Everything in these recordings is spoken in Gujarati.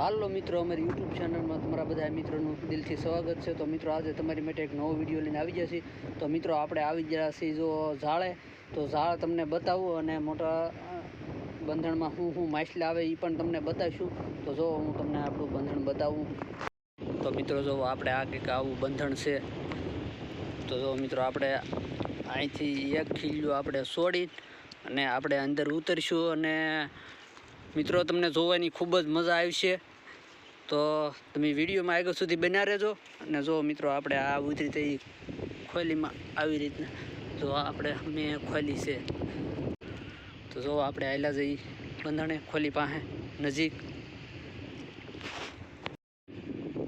હાલો મિત્રો, અમારી યુટ્યુબ ચેનલમાં તમારા બધા મિત્રોનું દિલથી સ્વાગત છે। તો મિત્રો, આજે તમારી માટે એક નવો વિડીયો લઈને આવી ગયા છીએ। તો મિત્રો, આપણે આવી ગયા છીએ જો ઝાડે, તો ઝાડ તમને બતાવું અને મોટા બંધણમાં શું માછલા આવે એ પણ તમને બતાવીશું। તો જો હું તમને આપણું બંધણ બતાવું। તો મિત્રો, જો આપણે આ કંઈક આવું બંધણ છે। તો જો મિત્રો, આપણે અહીંથી એક ખીલ્યું આપણે છોડી અને આપણે અંદર ઉતરીશું અને મિત્રો તમને જોવાની ખૂબ જ મજા આવશે। તો તમે વિડીયોમાં આગળ સુધી બન્યા રહેજો। અને જો મિત્રો, આપણે આ ઉતરી થઈ ખોલીમાં આવી રીતના જો આપણે મેં ખોલી છે। તો જો આપણે આયલા જઈ બંધણે ખોલી પાસે નજીક।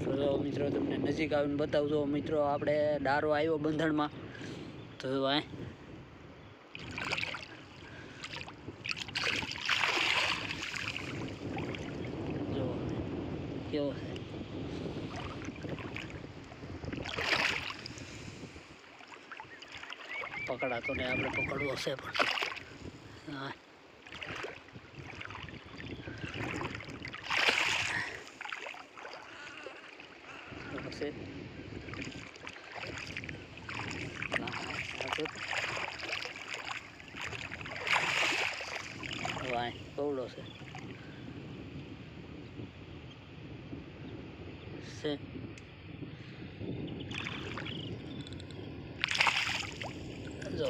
તો જો મિત્રો, તમને નજીક આવીને બતાવજો। મિત્રો, આપણે ડારો આવ્યો બંધણમાં। તો આ કેવો છે, પકડાતો ને આપણે પકડવો છે પણ હા કવડો છે જો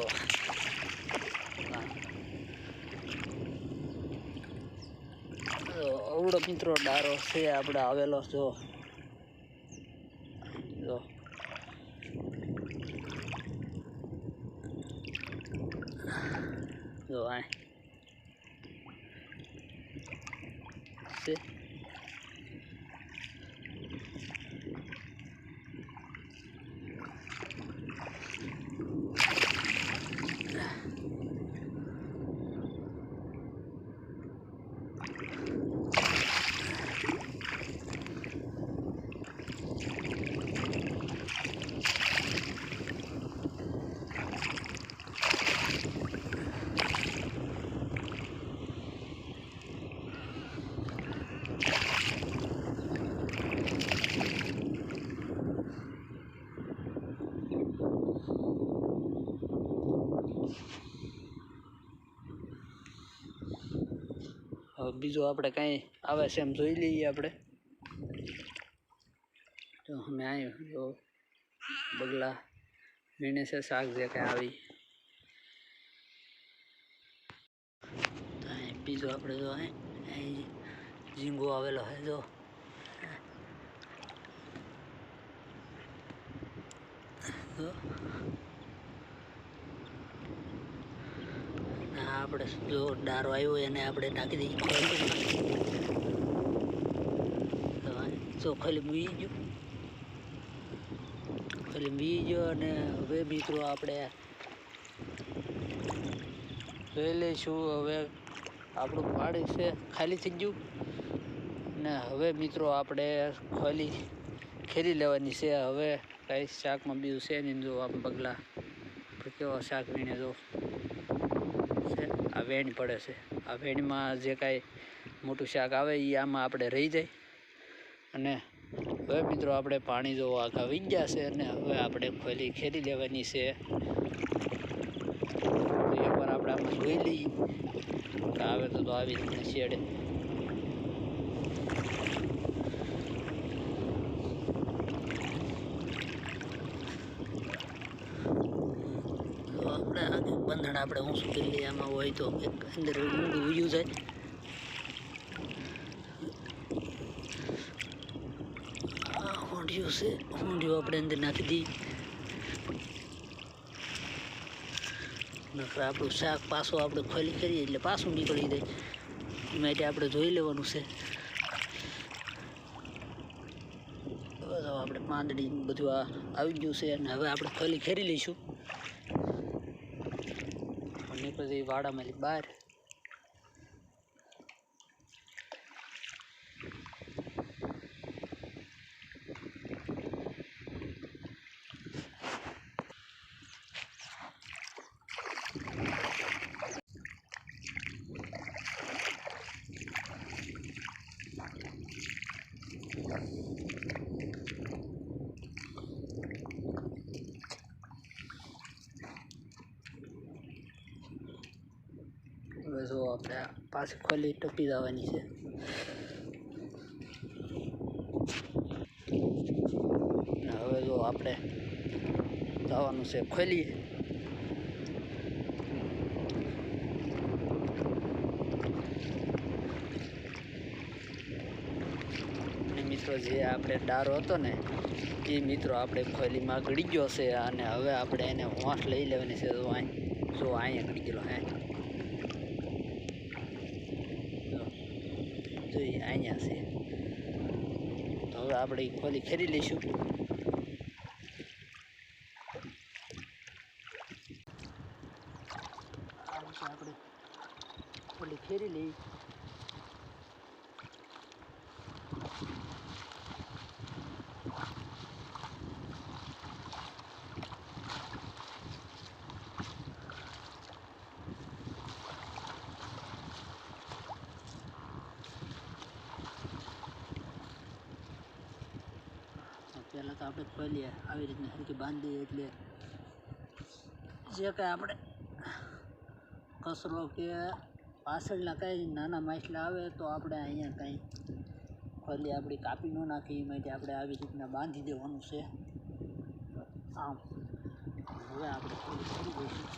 અવડો મિત્રો ડારો છે આપણે આવેલો। જો જો જો આ છે બીજું આપણે કાંઈ આવે છે એમ જોઈ લઈએ આપણે। તો અમે આવ્યું જો બગલા વીણે છે શાક જે કાંઈ આવી। બીજું આપણે જો અહીં ઝીંગો આવેલો છે જો આપણે જો ડારો આવ્યો એને આપણે નાખી દઈએ જો ખાલી મી ગયો અને હવે મિત્રો આપણે જોઈ લઈશું। હવે આપણું પાણી છે ખાલી થઈ ગયું ને હવે મિત્રો આપણે ખોલી ખેરી લેવાની છે। હવે કાંઈ શાકમાં બીજું છે નહીં। જો આમ બગલા કેવો શાક વીણે જો આ વેણ પડે છે। આ વેણમાં જે કાંઈ મોટું શાક આવે એ આમાં આપણે રહી જાય। અને હવે મિત્રો આપણે પાણી જો આખા વી ગયા છે અને હવે આપણે ખોલી ખેરી લેવાની છે। એકવાર આપણે આમાં જોઈ લઈએ કે આવે તો આવી રીતના શેડે આપણે બંધણ આપણે હું શું કરી લઈએ આમાં હોય તો અંદર ઊંડું ઉયું જાય। હોંડિયું છે, હોંડિયું આપણે અંદર નાખી દઈએ નકર આપણું શાક પાછું આપણે ખોલી કરીએ એટલે પાછું નીકળી જાય। એ માટે આપણે જોઈ લેવાનું છે। આપણે પાંદડી બધું આવી ગયું છે અને હવે આપણે ખોલી ખેરી લઈશું અને પછી વાડામાંથી બહાર। પાછી ખોલી ટપી જવાની છે. હવે જો આપણે જવાનું છે ખોલીએ. મિત્રો જે આપણે ડારો હતો ને એ મિત્રો આપણે ખોલીમાં ગળી ગયો છે અને હવે આપણે એને હોંઠ લઈ લેવાની છે. જો અહીંયા ગળી ગયેલો હે જો અહીંયા છે. તો હવે આપણે ખોલી ખેરી લઈશું. આપણે ખોલી ખેરી લઈ. પહેલાં તો આપણે ખોલીએ આવી રીતના હરખી બાંધીએ એટલે જે કાંઈ આપણે કચરો કે પાછળના કાંઈ નાના માછલા આવે તો આપણે અહીંયા કાંઈ ખોલી આપણી કાપી ન નાખી એ માટે આપણે આવી રીતના બાંધી દેવાનું છે આમ. હવે આપણે ખોલી કરી દઈશું.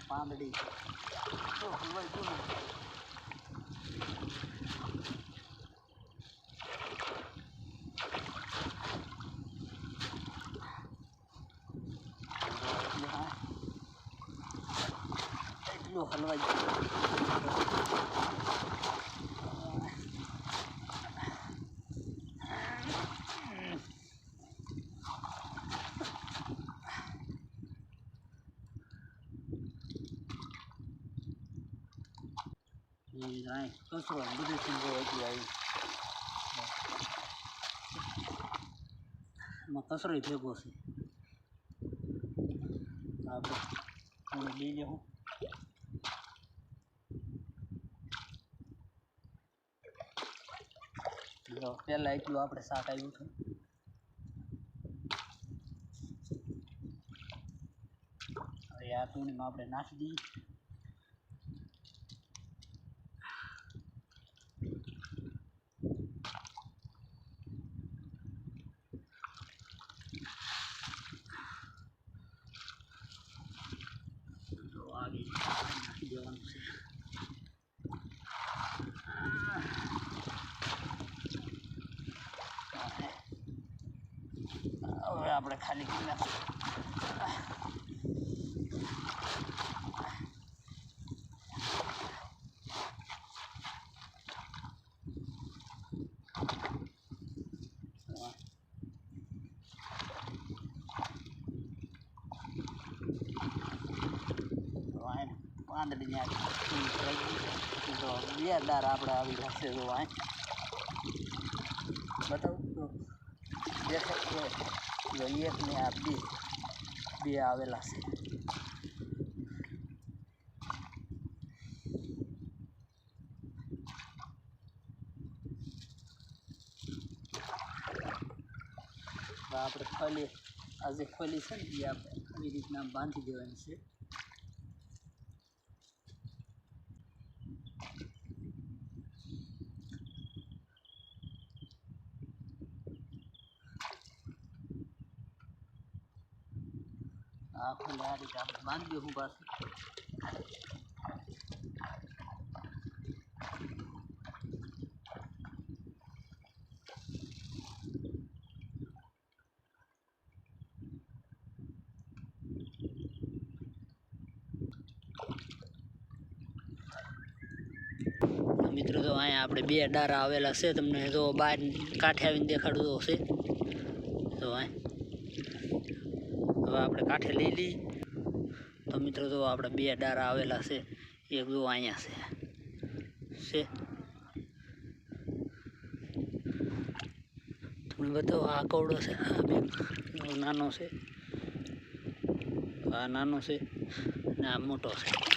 પાંદડી તો હલવાઈ ગયું ને. એટલું હલવાઈ ગયું. કચરો બધું સિંગો એટલી આવી એમાં કચરો ભેગો છે. આપણે બે જવું પહેલાં એટલું આપણે શાક આવ્યું હતું. હવે આ ટૂણીમાં આપણે નાખી દઈએ. નાખી દેવાનું છે. હવે આપણે ખાલી કરી નાખીએ. પાંદડી બે દાર આપણે આવી જશે. તો બતાવું તો દેખાય એક ને આ બે આવેલા છે. આપણે ખોલી આજે ખોલી છે ને એ આપણે આવી રીતના બાંધી દેવાની છે. આ ખોલી આ રીતે આપણે બાંધી દઉં પાછું. મિત્રો તો અહીંયા આપણે બે ડારા આવેલા છે. તમને જો બહાર કાંઠે આવીને દેખાડવું છે. તો હવે આપણે કાંઠે લઈ લઈએ. તો મિત્રો જો આપણે બે ડારા આવેલા છે. એક જો અહીંયા છે બતાવો આ કવડો છે, આ બે નાનો છે, આ નાનો છે ને આ મોટો છે.